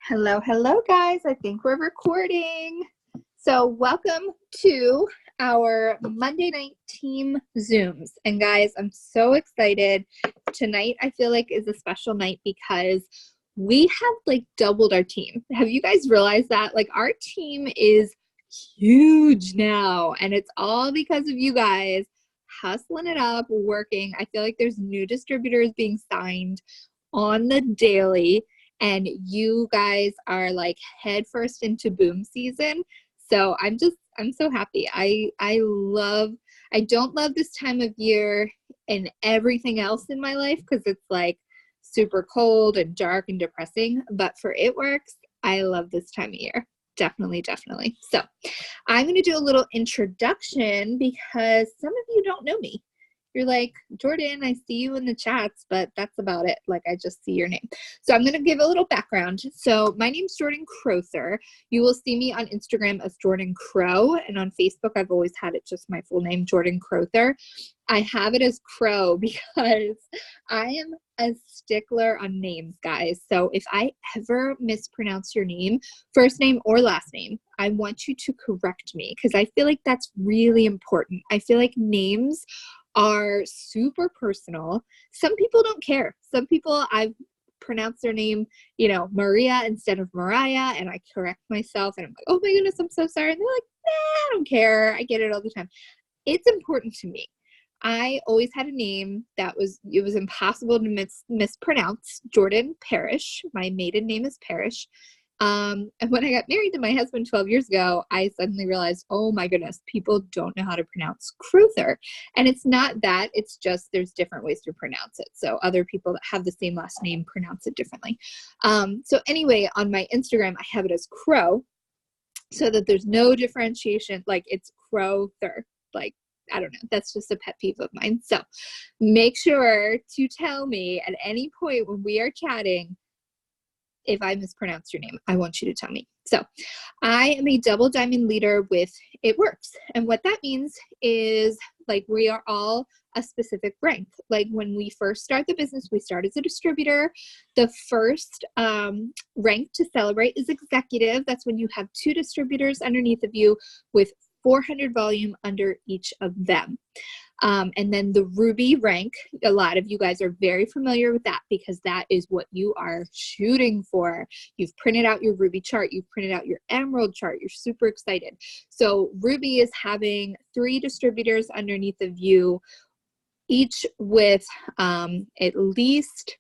Hello, hello, guys. I think we're recording. So welcome to our Monday night team Zooms. And guys, I'm so excited. Tonight, I feel like is a special night because we have like doubled our team. Have you guys realized that? Like our team is huge now, and it's all because of you guys hustling it up, working. I feel like there's new distributors being signed on the daily, and you guys are like head first into boom season. So I'm so happy. I don't love this time of year and everything else in my life because it's like super cold and dark and depressing, but for It Works, I love this time of year. Definitely. So I'm going to do a little introduction because some of you don't know me. You're like, Jordan, I see you in the chats, but that's about it. Like, I just see your name. So I'm going to give a little background. So my name's Jordan Crowther. You will see me on Instagram as Jordan Crow, and on Facebook, I've always had it just my full name, Jordan Crowther. I have it as Crow because I am a stickler on names, guys. So if I ever mispronounce your name, first name or last name, I want you to correct me because I feel like that's really important. I feel like names are super personal. Some people don't care. Some people, I've pronounced their name, Maria instead of Mariah, and I correct myself and I'm like, oh my goodness, I'm so sorry. And they're like, nah, I don't care. I get it all the time. It's important to me. I always had a name that was impossible to mispronounce. Jordan Parrish. My maiden name is Parrish. And when I got married to my husband 12 years ago, I suddenly realized, oh my goodness, people don't know how to pronounce Crowther. And it's not that, it's just there's different ways to pronounce it. So other people that have the same last name pronounce it differently. So anyway, on my Instagram, I have it as Crow so that there's no differentiation. Like it's Crowther. Like, I don't know. That's just a pet peeve of mine. So make sure to tell me at any point when we are chatting, if I mispronounce your name, I want you to tell me. So I am a double diamond leader with It Works. And what that means is like we are all a specific rank. Like when we first start the business, we start as a distributor. The first rank to celebrate is executive. That's when you have 2 distributors underneath of you with 400 volume under each of them. And then the ruby rank, a lot of you guys are very familiar with that because that is what you are shooting for. You've printed out your ruby chart. You've printed out your emerald chart. You're super excited. So ruby is having 3 distributors underneath of you, each with at least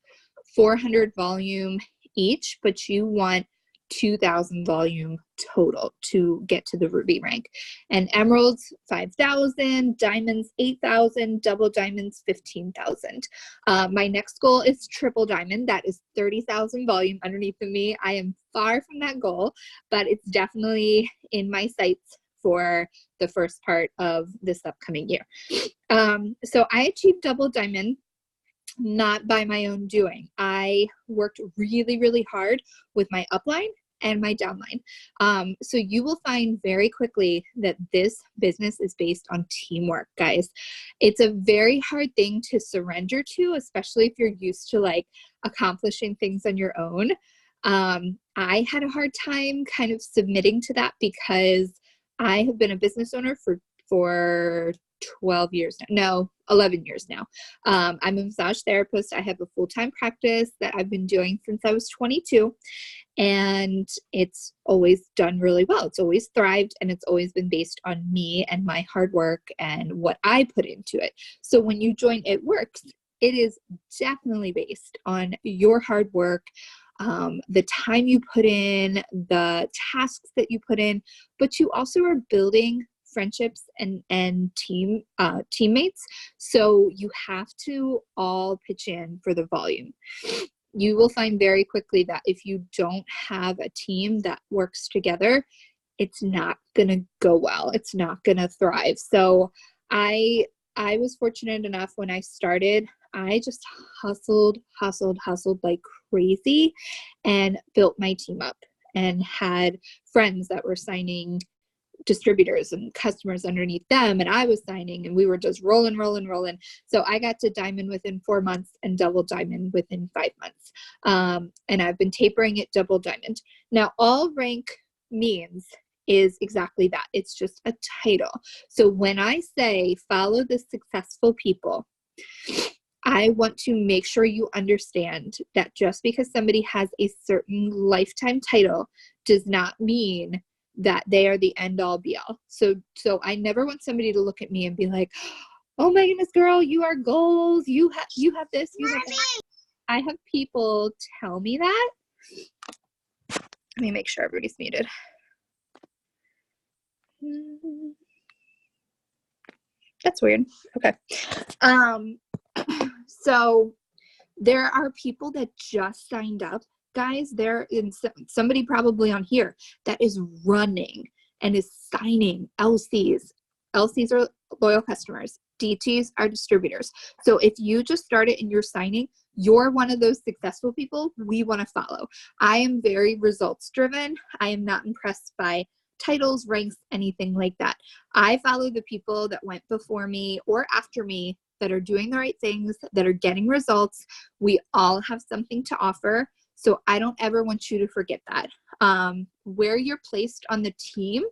400 volume each, but you want 2,000 volume total to get to the ruby rank. And emeralds 5,000, diamonds 8,000, double diamonds 15,000. My next goal is triple diamond. That is 30,000 volume underneath of me. I am far from that goal, but it's definitely in my sights for the first part of this upcoming year. So I achieved double diamond not by my own doing. I worked really, really hard with my upline and my downline. So you will find very quickly that this business is based on teamwork, guys. It's a very hard thing to surrender to, especially if you're used to like accomplishing things on your own. I had a hard time kind of submitting to that because I have been a business owner for 12 years now. No, 11 years now. I'm a massage therapist. I have a full-time practice that I've been doing since I was 22, and it's always done really well. It's always thrived, and it's always been based on me and my hard work and what I put into it. So when you join It Works, it is definitely based on your hard work, the time you put in, the tasks that you put in, but you also are building friendships and teammates. So you have to all pitch in for the volume. You will find very quickly that if you don't have a team that works together, it's not going to go well. It's not going to thrive. So I was fortunate enough when I started, I just hustled like crazy and built my team up and had friends that were signing distributors and customers underneath them, and I was signing, and we were just rolling. So I got to diamond within 4 months and double diamond within 5 months. And I've been tapering it double diamond. Now, all rank means is exactly that. It's just a title. So when I say follow the successful people, I want to make sure you understand that just because somebody has a certain lifetime title does not mean that they are the end all be all. So I never want somebody to look at me and be like, oh my goodness, girl, you are goals. You have this, you have that. I have people tell me that. Let me make sure everybody's muted. That's weird. Okay. So there are people that just signed up, guys. There is somebody probably on here that is running and is signing LCs. LCs are loyal customers. DTs are distributors. So if you just started and you're signing, you're one of those successful people we want to follow. I am very results driven. I am not impressed by titles, ranks, anything like that. I follow the people that went before me or after me that are doing the right things, that are getting results. We all have something to offer. So I don't ever want you to forget that. Where you're placed on the team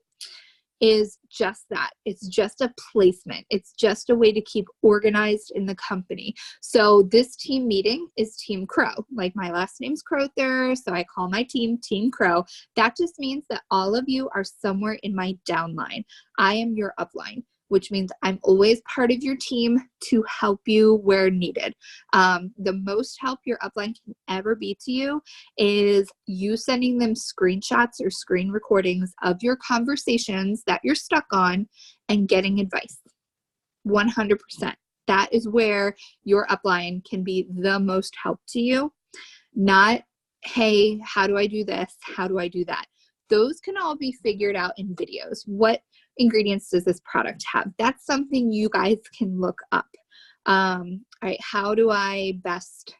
is just that. It's just a placement. It's just a way to keep organized in the company. So this team meeting is Team Crow. Like my last name's Crowther, so I call my team Team Crow. That just means that all of you are somewhere in my downline. I am your upline, which means I'm always part of your team to help you where needed. The most help your upline can ever be to you is you sending them screenshots or screen recordings of your conversations that you're stuck on and getting advice. 100%. That is where your upline can be the most help to you. Not, hey, how do I do this? How do I do that? Those can all be figured out in videos. What ingredients does this product have? That's something you guys can look up. All right, how do I best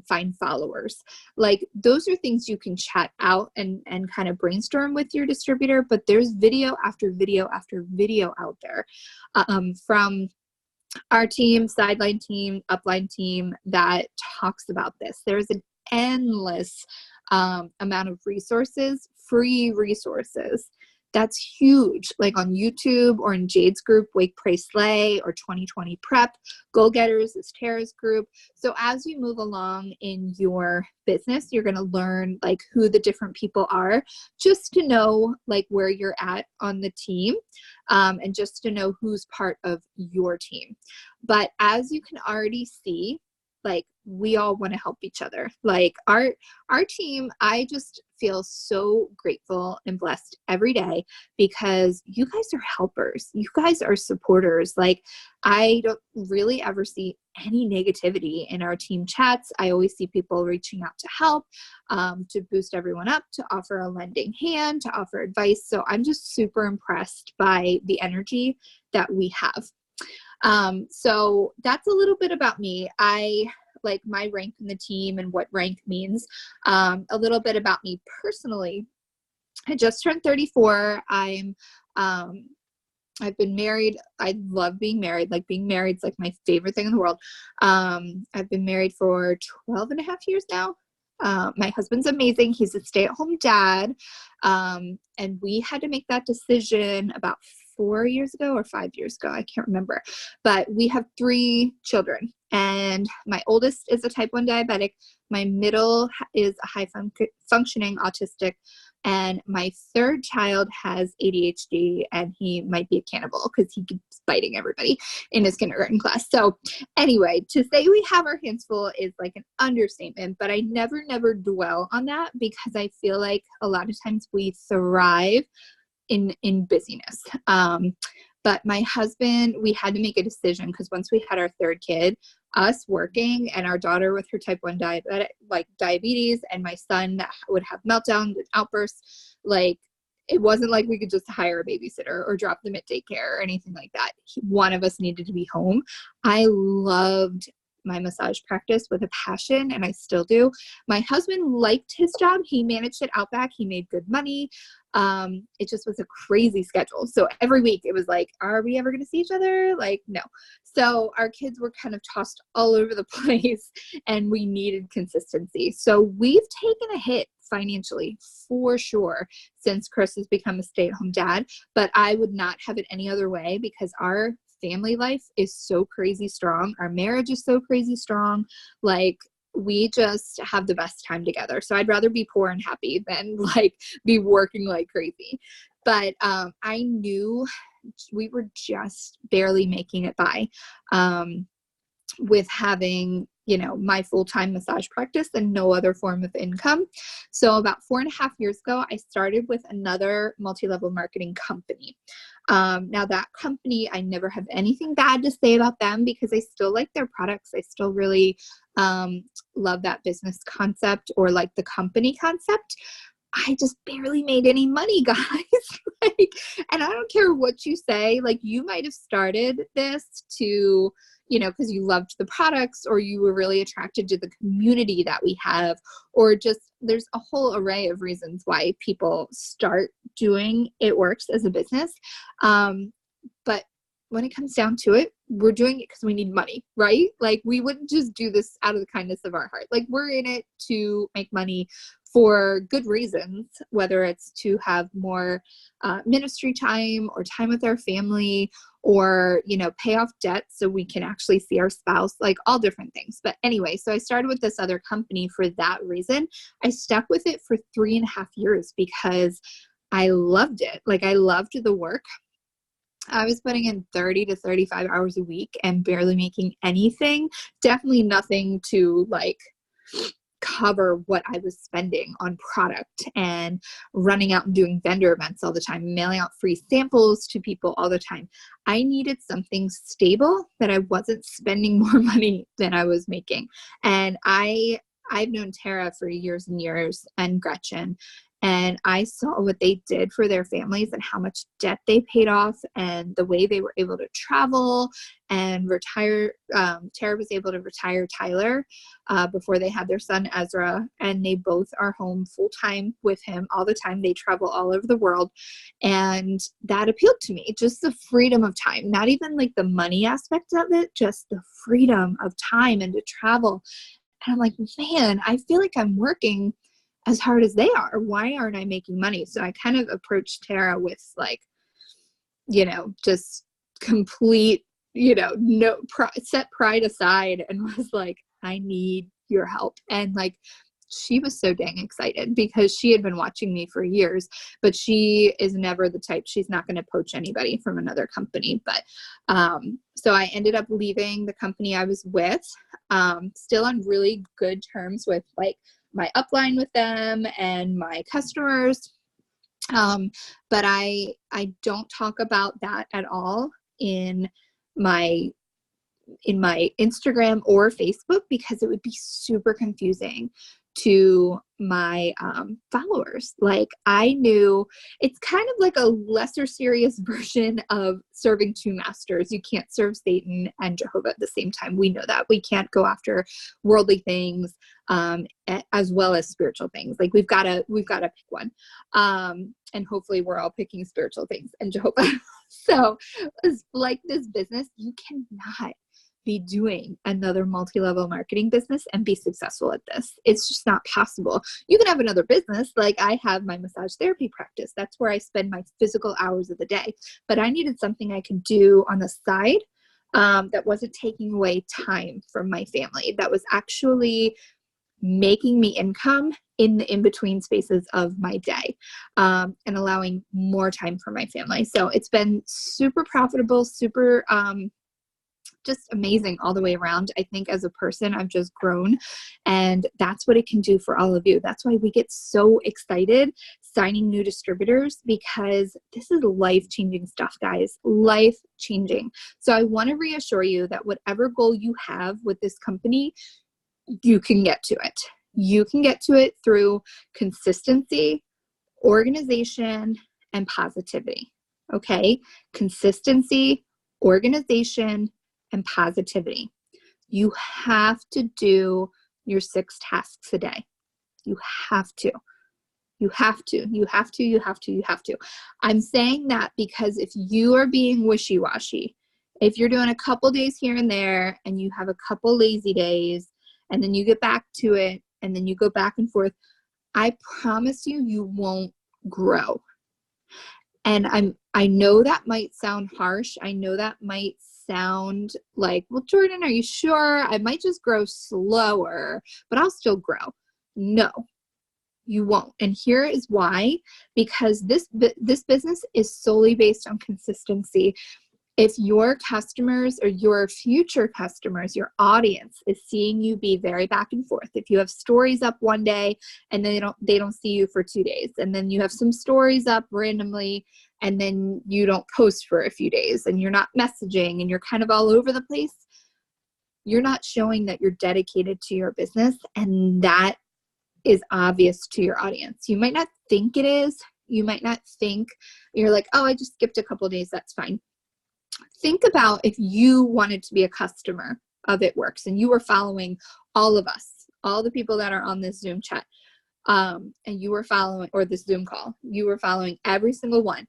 find followers? Like those are things you can chat out and kind of brainstorm with your distributor, but there's video after video after video out there from our team, sideline team, upline team that talks about this. There's an endless amount of resources, free resources. That's huge, like on YouTube or in Jade's group, Wake, Pray, Slay, or 2020 Prep. Goal Getters is Tara's group. So as you move along in your business, you're going to learn like who the different people are, just to know like where you're at on the team, and just to know who's part of your team. But as you can already see, like we all want to help each other. Like our team, I just feel so grateful and blessed every day because you guys are helpers. You guys are supporters. Like I don't really ever see any negativity in our team chats. I always see people reaching out to help, to boost everyone up, to offer a lending hand, to offer advice. So I'm just super impressed by the energy that we have. So that's a little bit about me. I like my rank in the team and what rank means. A little bit about me personally. I just turned 34. I've been married. I love being married. Like being married is like my favorite thing in the world. I've been married for 12 and a half years now. My husband's amazing. He's a stay-at-home dad. And we had to make that decision about 4 years ago or 5 years ago. I can't remember, but we have 3 children and my oldest is a type 1 diabetic. My middle is a high functioning autistic. And my third child has ADHD and he might be a cannibal because he keeps biting everybody in his kindergarten class. So anyway, to say we have our hands full is like an understatement, but I never dwell on that because I feel like a lot of times we thrive in busyness. But my husband, we had to make a decision because once we had our third kid, us working and our daughter with her type 1 diabetes and my son that would have meltdowns and outbursts, like it wasn't like we could just hire a babysitter or drop them at daycare or anything like that. One of us needed to be home. I loved my massage practice with a passion, and I still do. My husband liked his job. He managed it Outback. He made good money. It just was a crazy schedule. So every week it was like, are we ever going to see each other? Like, no. So our kids were kind of tossed all over the place, and we needed consistency. So we've taken a hit financially for sure since Chris has become a stay-at-home dad, but I would not have it any other way because our family life is so crazy strong. Our marriage is so crazy strong. Like, we just have the best time together. So I'd rather be poor and happy than like be working like crazy. But I knew we were just barely making it by with having, my full-time massage practice and no other form of income. So about 4.5 years ago, I started with another multi-level marketing company. Now that company, I never have anything bad to say about them because I still like their products. I still really love that business concept or like the company concept. I just barely made any money, guys. And I don't care what you say, like you might have started this to, because you loved the products or you were really attracted to the community that we have, or just there's a whole array of reasons why people start doing It Works as a business. But when it comes down to it, we're doing it because we need money, right? Like we wouldn't just do this out of the kindness of our heart. Like we're in it to make money for good reasons, whether it's to have more ministry time or time with our family or, pay off debt so we can actually see our spouse, like all different things. But anyway, so I started with this other company for that reason. I stuck with it for 3.5 years because I loved it. Like I loved the work. I was putting in 30 to 35 hours a week and barely making anything. Definitely nothing to like cover what I was spending on product and running out and doing vendor events all the time, mailing out free samples to people all the time. I needed something stable that I wasn't spending more money than I was making. And I've known Tara for years and years and Gretchen, and I saw what they did for their families and how much debt they paid off and the way they were able to travel and retire. Tara was able to retire Tyler before they had their son Ezra, and they both are home full time with him all the time. They travel all over the world, and that appealed to me. Just the freedom of time, not even like the money aspect of it, just the freedom of time and to travel. And I'm like, man, I feel like I'm working as hard as they are. Why aren't I making money? So I kind of approached Tara with like, just complete, set pride aside and was like, I need your help. And like, she was so dang excited because she had been watching me for years, but she is never the type, she's not going to poach anybody from another company. But, so I ended up leaving the company I was with, still on really good terms with like my upline with them and my customers. But I don't talk about that at all in my Instagram or Facebook because it would be super confusing to my followers. Like I knew it's kind of like a lesser serious version of serving two masters. You can't serve Satan and Jehovah at the same time. We know that. We can't go after worldly things as well as spiritual things. Like we've got to pick one. And hopefully we're all picking spiritual things and Jehovah. So it's like this business, you cannot be doing another multi-level marketing business and be successful at this. It's just not possible. You can have another business. Like I have my massage therapy practice. That's where I spend my physical hours of the day. But I needed something I could do on the side that wasn't taking away time from my family, that was actually making me income in the in-between spaces of my day, and allowing more time for my family. So it's been super profitable, super just amazing all the way around. I think as a person, I've just grown, and that's what it can do for all of you. That's why we get so excited signing new distributors, because this is life-changing stuff, guys, life-changing. So I want to reassure you that whatever goal you have with this company, you can get to it. You can get to it through consistency, organization, and positivity. Okay? Consistency, organization, and positivity. You have to do your 6 tasks a day. You have to. You have to, you have to, you have to, you have to. I'm saying that because if you are being wishy-washy, if you're doing a couple days here and there and you have a couple lazy days and then you get back to it and then you go back and forth, I promise you, you won't grow. And I know that might sound harsh. I know that might sound like, well, Jordan, are you sure? I might just grow slower, but I'll still grow. No, you won't. And here is why, because this business is solely based on consistency. If your customers or your future customers, your audience is seeing you be very back and forth, if you have stories up one day and then they don't see you for 2 days, and then you have some stories up randomly and then you don't post for a few days and you're not messaging and you're kind of all over the place, you're not showing that you're dedicated to your business, and that is obvious to your audience. You might not think it is. You might not think, you're like, oh, I just skipped a couple days, that's fine. Think about if you wanted to be a customer of It Works and you were following all of us, all the people that are on this Zoom chat, and you were following, or this Zoom call, you were following every single one.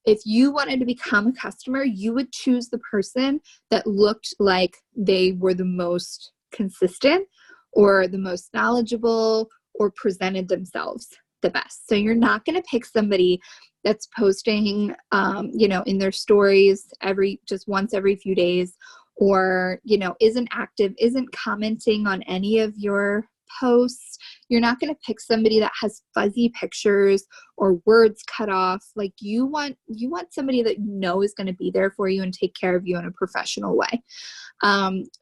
If you wanted to become a customer, you would choose the person that looked like they were the most consistent or the most knowledgeable or presented themselves the best. So you're not going to pick somebody that's posting, in their stories just once every few days, or, isn't active, isn't commenting on any of your posts. You're not going to pick somebody that has fuzzy pictures or words cut off. Like you want somebody that is going to be there for you and take care of you in a professional way.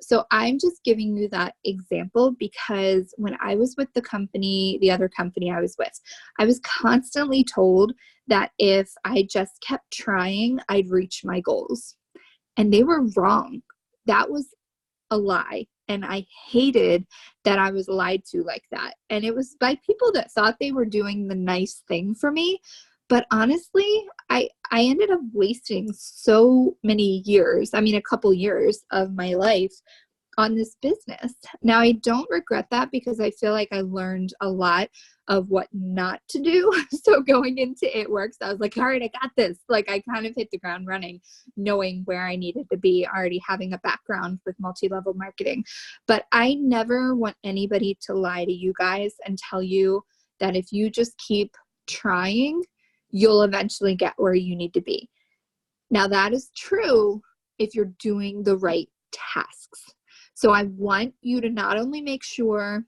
So I'm just giving you that example because when I was with the other company I was with, I was constantly told that if I just kept trying, I'd reach my goals. And they were wrong. That was a lie. And I hated that I was lied to like that. And it was by people that thought they were doing the nice thing for me. But honestly, I ended up wasting so many years, a couple years of my life on this business. Now, I don't regret that because I feel like I learned a lot of what not to do. So going into It Works, I was like, all right, I got this. Like I kind of hit the ground running, knowing where I needed to be, already having a background with multi-level marketing. But I never want anybody to lie to you guys and tell you that if you just keep trying, you'll eventually get where you need to be. Now, that is true if you're doing the right tasks. So I want you to not only make sure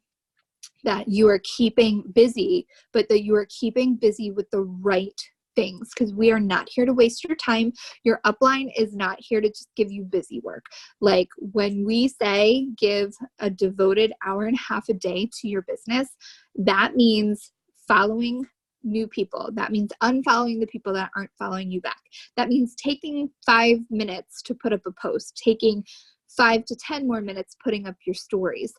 that you are keeping busy, but that you are keeping busy with the right things, because we are not here to waste your time. Your upline is not here to just give you busy work. Like when we say give a devoted hour and a half a day to your business, that means following new people. That means unfollowing the people that aren't following you back. That means taking 5 minutes to put up a post, taking 5 to 10 more minutes putting up your stories.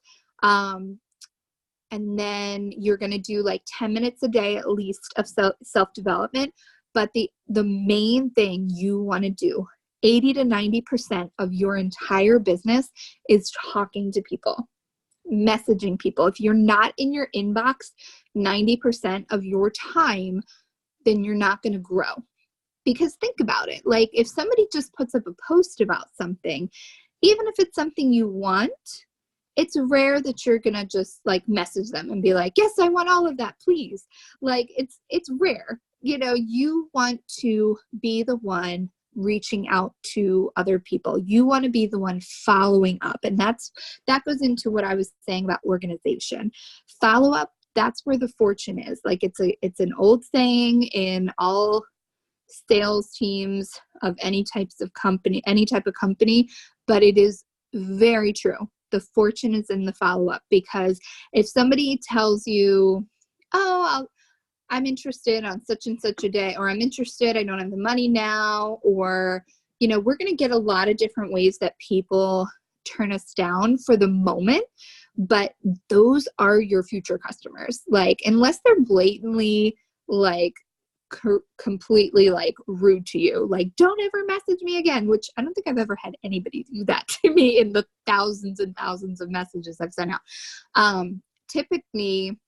And then you're going to do like 10 minutes a day at least of self-development. But the main thing you want to do, 80 to 90% of your entire business is talking to people, messaging people. If you're not in your inbox 90% of your time, then you're not going to grow. Because think about it. Like if somebody just puts up a post about something, even if it's something you want, it's rare that you're going to just like message them and be like, yes, I want all of that, please. Like it's rare. You want to be the one reaching out to other people. You want to be the one following up. And that goes into what I was saying about organization. Follow up, that's where the fortune is. Like it's an old saying in all sales teams of any type of company, but it is very true. The fortune is in the follow-up, because if somebody tells you, oh, I'm interested on such and such a day, or I'm interested, I don't have the money now, or, we're going to get a lot of different ways that people turn us down for the moment, but those are your future customers. Like, unless they're blatantly like completely like rude to you, like don't ever message me again, which I don't think I've ever had anybody do that to me in the thousands and thousands of messages I've sent out. Typically,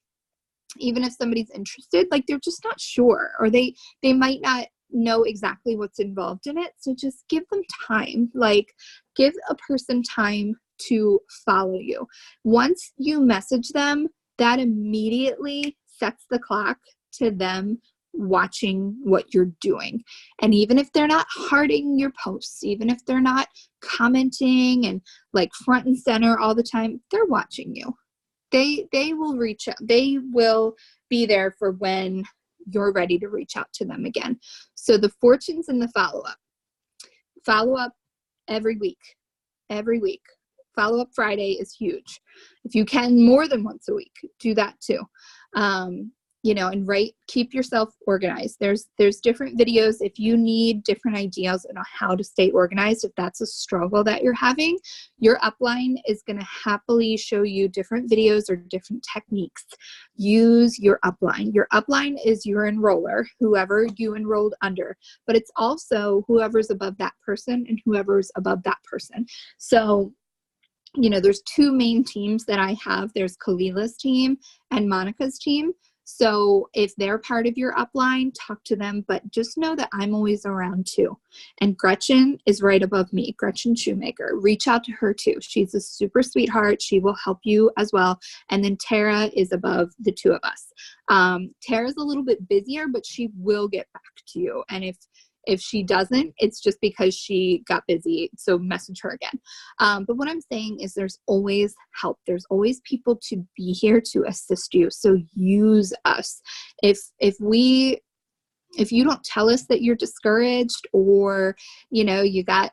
even if somebody's interested, like they're just not sure, or they might not know exactly what's involved in it. So just give them time, like give a person time to follow you. Once you message them, that immediately sets the clock to them watching what you're doing. And even if they're not hearting your posts, even if they're not commenting and like front and center all the time, they're watching you. They will reach out. They will be there for when you're ready to reach out to them again. So the fortunes and the follow-up. Follow-up every week. Every week. Follow-up Friday is huge. If you can more than once a week, do that too. And keep yourself organized. There's different videos. If you need different ideas on how to stay organized, if that's a struggle that you're having, your upline is going to happily show you different videos or different techniques. Use your upline. Your upline is your enroller, whoever you enrolled under, but it's also whoever's above that person and whoever's above that person. So there's two main teams that I have. There's Kalila's team and Monica's team. So if they're part of your upline, talk to them, but just know that I'm always around too. And Gretchen is right above me, Gretchen Shoemaker. Reach out to her too. She's a super sweetheart. She will help you as well. And then Tara is above the two of us. Tara's a little bit busier, but she will get back to you. And if she doesn't, it's just because she got busy. So message her again. But what I'm saying is there's always help. There's always people to be here to assist you. So use us. If you don't tell us that you're discouraged, or, you got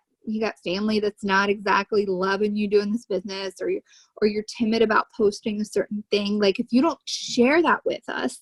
family that's not exactly loving you doing this business, or you're timid about posting a certain thing. Like if you don't share that with us,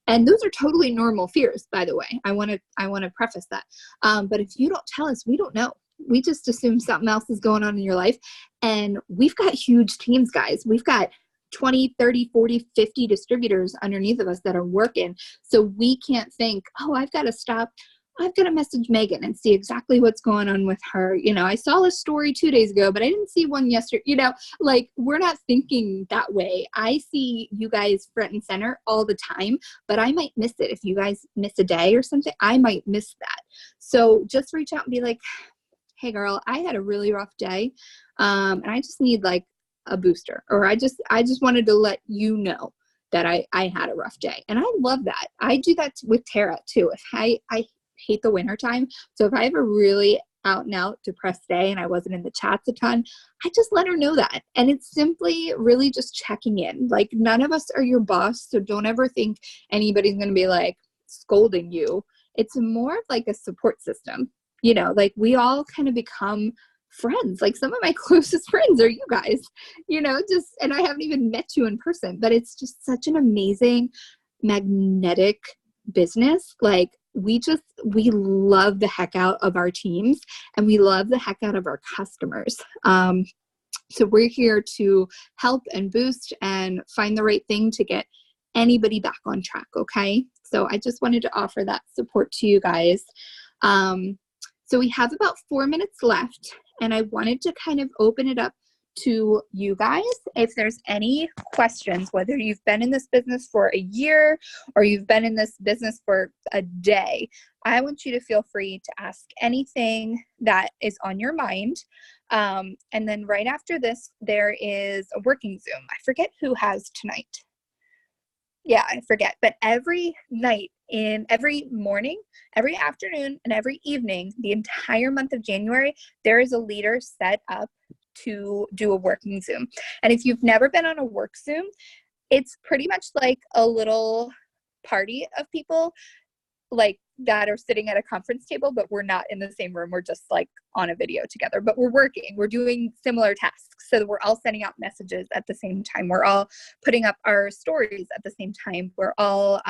and those are totally normal fears, by the way. I want to preface that. But if you don't tell us, we don't know. We just assume something else is going on in your life. And we've got huge teams, guys. We've got 20, 30, 40, 50 distributors underneath of us that are working. So we can't think, oh, I've got to stop. I've got to message Megan and see exactly what's going on with her. I saw a story 2 days ago, but I didn't see one yesterday. Like we're not thinking that way. I see you guys front and center all the time, but I might miss it. If you guys miss a day or something, I might miss that. So just reach out and be like, hey girl, I had a really rough day. And I just need like a booster, or I just wanted to let you know that I had a rough day. And I love that. I do that with Tara too. If I hate the winter time. So if I have a really out and out depressed day and I wasn't in the chats a ton, I just let her know that. And it's simply really just checking in. Like none of us are your boss. So don't ever think anybody's going to be like scolding you. It's more of like a support system. Like we all kind of become friends. Like some of my closest friends are you guys, and I haven't even met you in person, but it's just such an amazing magnetic business. Like we love the heck out of our teams, and we love the heck out of our customers. So we're here to help and boost and find the right thing to get anybody back on track. Okay. So I just wanted to offer that support to you guys. So we have about 4 minutes left, and I wanted to kind of open it up to you guys. If there's any questions, whether you've been in this business for a year or you've been in this business for a day, I want you to feel free to ask anything that is on your mind. And then right after this, there is a working Zoom. I forget who has tonight. Yeah, I forget. But every night, every morning, every afternoon, and every evening, the entire month of January, there is a leader set up to do a working Zoom. And if you've never been on a work Zoom, it's pretty much like a little party of people like that are sitting at a conference table, but we're not in the same room. We're just like on a video together, but we're working. We're doing similar tasks. So we're all sending out messages at the same time. We're all putting up our stories at the same time. We're all,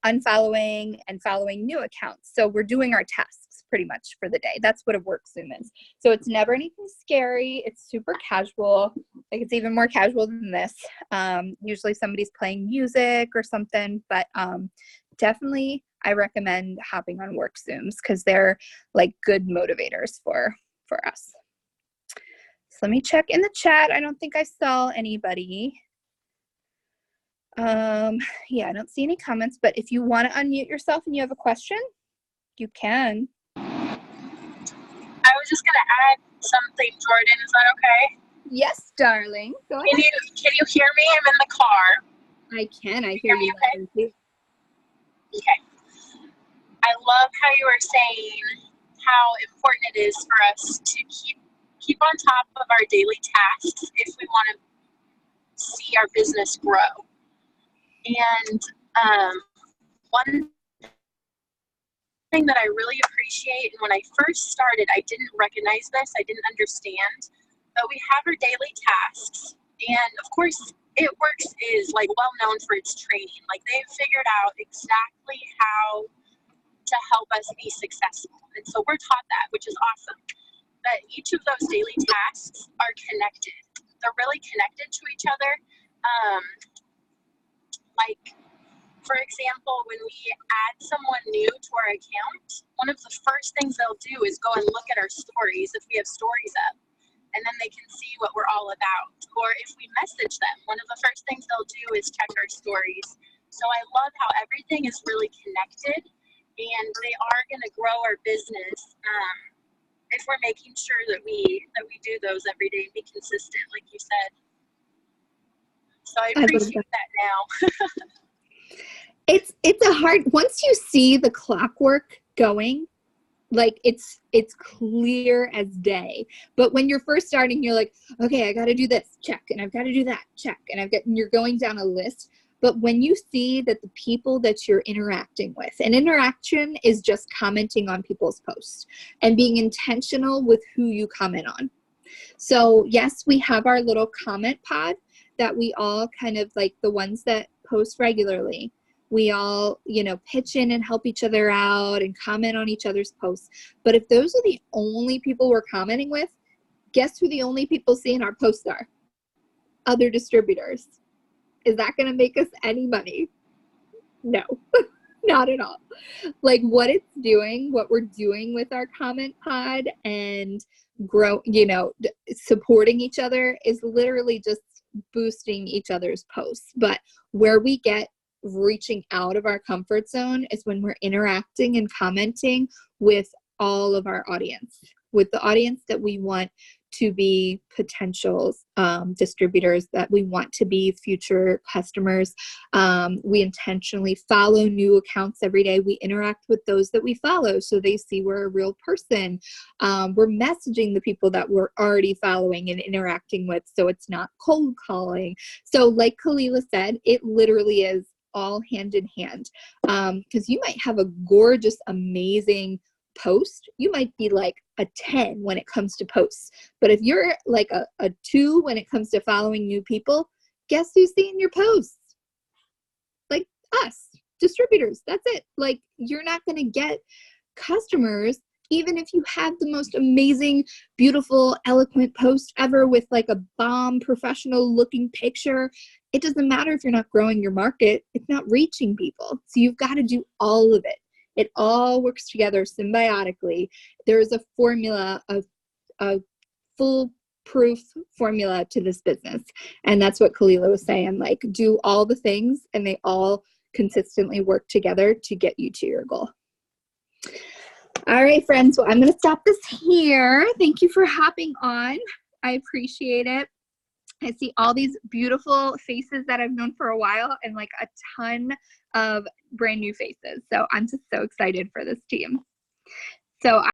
unfollowing and following new accounts. So we're doing our tasks pretty much for the day. That's what a work Zoom is. So it's never anything scary. It's super casual. Like it's even more casual than this. Usually somebody's playing music or something, but definitely I recommend hopping on work Zooms because they're like good motivators for us. So let me check in the chat. I don't think I saw anybody. Yeah, I don't see any comments, but if you want to unmute yourself and you have a question, you can. I was just going to add something, Jordan. Is that okay? Yes, darling. Go ahead. Can you hear me? I'm in the car. I can. I hear you. Okay. Okay. I love how you were saying how important it is for us to keep on top of our daily tasks if we want to see our business grow. And one thing that I really appreciate, and when I first started, I didn't recognize this, I didn't understand, but we have our daily tasks. And of course, It Works is like well known for its training. Like they've figured out exactly how to help us be successful. And so we're taught that, which is awesome. But each of those daily tasks are connected. They're really connected to each other. Like, for example, when we add someone new to our account, one of the first things they'll do is go and look at our stories if we have stories up. And then they can see what we're all about. Or if we message them, one of the first things they'll do is check our stories. So I love how everything is really connected, and they are going to grow our business if we're making sure that we do those every day and be consistent, like you said. So I appreciate that now. It's a hard, once you see the clockwork going, like it's clear as day. But when you're first starting, you're like, okay, I got to do this, check, and I've got to do that, check, and you're going down a list. But when you see that the people that you're interacting with, and interaction is just commenting on people's posts and being intentional with who you comment on. So yes, we have our little comment pod that we all kind of like, the ones that post regularly, we all, you know, pitch in and help each other out and comment on each other's posts. But if those are the only people we're commenting with, guess who the only people seeing our posts are? Other distributors. Is that going to make us any money? No, not at all. Like what we're doing with our comment pod and supporting each other is literally just boosting each other's posts. But where we get reaching out of our comfort zone is when we're interacting and commenting with all of our audience, with the audience that we want to be potential distributors, that we want to be future customers. We intentionally follow new accounts every day. We interact with those that we follow so they see we're a real person. We're messaging the people that we're already following and interacting with, so it's not cold calling. So like Kalila said, it literally is all hand in hand, because you might have a gorgeous, amazing post. You might be like a 10 when it comes to posts, but if you're like a 2 when it comes to following new people, guess who's seeing your posts? Like us, distributors. That's it. Like you're not going to get customers even if you have the most amazing, beautiful, eloquent post ever with like a bomb professional looking picture. It doesn't matter if you're not growing your market. It's not reaching people. So you've got to do all of it. It all works together symbiotically. There's a formula, a foolproof formula to this business. And that's what Kalila was saying, like do all the things and they all consistently work together to get you to your goal. All right, friends, well, I'm going to stop this here. Thank you for hopping on. I appreciate it. I see all these beautiful faces that I've known for a while and like a ton of brand new faces. So I'm just so excited for this team. So